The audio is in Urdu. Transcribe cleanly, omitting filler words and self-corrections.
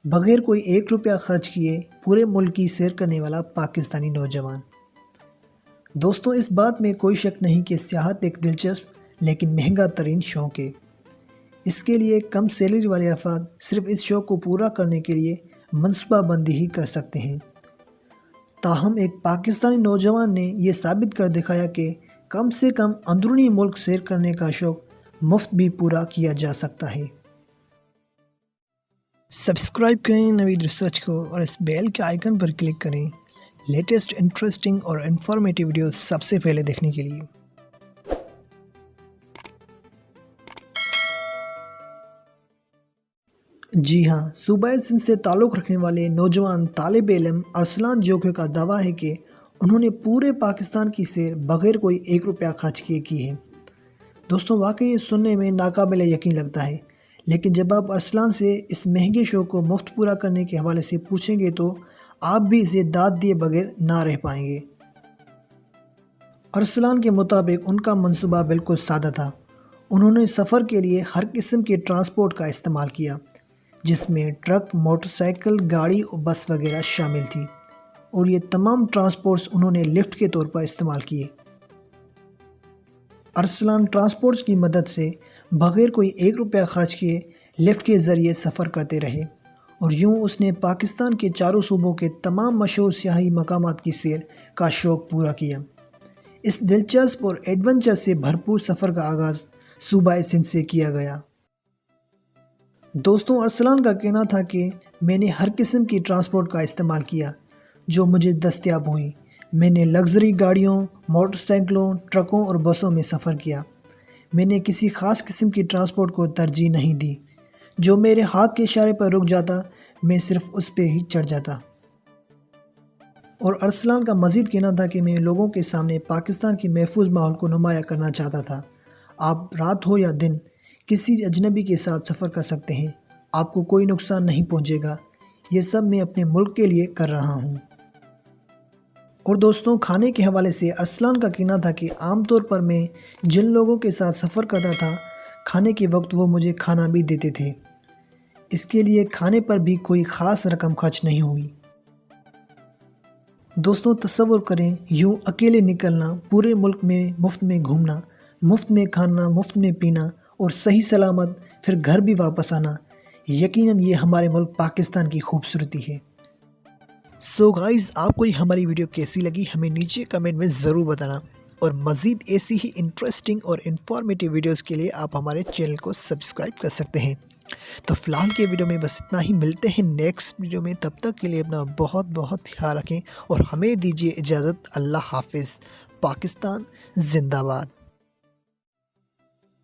بغیر کوئی 1 روپیہ خرچ کیے پورے ملک کی سیر کرنے والا پاکستانی نوجوان۔ دوستوں، اس بات میں کوئی شک نہیں کہ سیاحت ایک دلچسپ لیکن مہنگا ترین شوق ہے۔ اس کے لیے کم سیلری والے افراد صرف اس شوق کو پورا کرنے کے لیے منصوبہ بندی ہی کر سکتے ہیں۔ تاہم ایک پاکستانی نوجوان نے یہ ثابت کر دکھایا کہ کم سے کم اندرونی ملک سیر کرنے کا شوق مفت بھی پورا کیا جا سکتا ہے۔ سبسکرائب کریں نوید ریسرچ کو اور اس بیل کے آئیکن پر کلک کریں لیٹسٹ انٹرسٹنگ اور انفارمیٹیو ویڈیوز سب سے پہلے دیکھنے کے لیے۔ جی ہاں، صوبہ سندھ سے تعلق رکھنے والے نوجوان طالب علم ارسلان جوکھے کا دعویٰ ہے کہ انہوں نے پورے پاکستان کی سیر بغیر کوئی 1 روپیہ خرچ کیے کی ہے۔ دوستوں، واقعی یہ سننے میں ناقابل یقین لگتا ہے، لیکن جب آپ ارسلان سے اس مہنگے شوق کو مفت پورا کرنے کے حوالے سے پوچھیں گے تو آپ بھی اسے داد دیے بغیر نہ رہ پائیں گے۔ ارسلان کے مطابق ان کا منصوبہ بالکل سادہ تھا۔ انہوں نے سفر کے لیے ہر قسم کے ٹرانسپورٹ کا استعمال کیا، جس میں ٹرک، موٹر سائیکل، گاڑی اور بس وغیرہ شامل تھی، اور یہ تمام ٹرانسپورٹس انہوں نے لفٹ کے طور پر استعمال کیے۔ ارسلان ٹرانسپورٹس کی مدد سے بغیر کوئی 1 روپیہ خرچ کیے لفٹ کے ذریعے سفر کرتے رہے، اور یوں اس نے پاکستان کے چاروں صوبوں کے تمام مشہور سیاحی مقامات کی سیر کا شوق پورا کیا۔ اس دلچسپ اور ایڈونچر سے بھرپور سفر کا آغاز صوبہ سندھ سے کیا گیا۔ دوستوں، ارسلان کا کہنا تھا کہ میں نے ہر قسم کی ٹرانسپورٹ کا استعمال کیا جو مجھے دستیاب ہوئی۔ میں نے لگژری گاڑیوں، موٹر سائیکلوں، ٹرکوں اور بسوں میں سفر کیا۔ میں نے کسی خاص قسم کی ٹرانسپورٹ کو ترجیح نہیں دی۔ جو میرے ہاتھ کے اشارے پر رک جاتا، میں صرف اس پہ ہی چڑھ جاتا۔ اور ارسلان کا مزید کہنا تھا کہ میں لوگوں کے سامنے پاکستان کی محفوظ ماحول کو نمایاں کرنا چاہتا تھا۔ آپ رات ہو یا دن کسی اجنبی کے ساتھ سفر کر سکتے ہیں، آپ کو کوئی نقصان نہیں پہنچے گا۔ یہ سب میں اپنے ملک کے لیے کر رہا ہوں۔ اور دوستوں، کھانے کے حوالے سے ارسلان کا کہنا تھا کہ عام طور پر میں جن لوگوں کے ساتھ سفر کرتا تھا، کھانے کے وقت وہ مجھے کھانا بھی دیتے تھے۔ اس کے لیے کھانے پر بھی کوئی خاص رقم خرچ نہیں ہوئی۔ دوستوں، تصور کریں، یوں اکیلے نکلنا، پورے ملک میں مفت میں گھومنا، مفت میں کھانا، مفت میں پینا، اور صحیح سلامت پھر گھر بھی واپس آنا۔ یقیناً یہ ہمارے ملک پاکستان کی خوبصورتی ہے۔ سو گائز، آپ کو یہ ہماری ویڈیو کیسی لگی ہمیں نیچے کمنٹ میں ضرور بتانا، اور مزید ایسی ہی انٹرسٹنگ اور انفارمیٹیو ویڈیوز کے لیے آپ ہمارے چینل کو سبسکرائب کر سکتے ہیں۔ تو فی الحال کے ویڈیو میں بس اتنا ہی، ملتے ہیں نیکسٹ ویڈیو میں۔ تب تک کے لیے اپنا بہت بہت خیال رکھیں اور ہمیں دیجیے اجازت۔ اللہ حافظ۔ پاکستان زندہ باد۔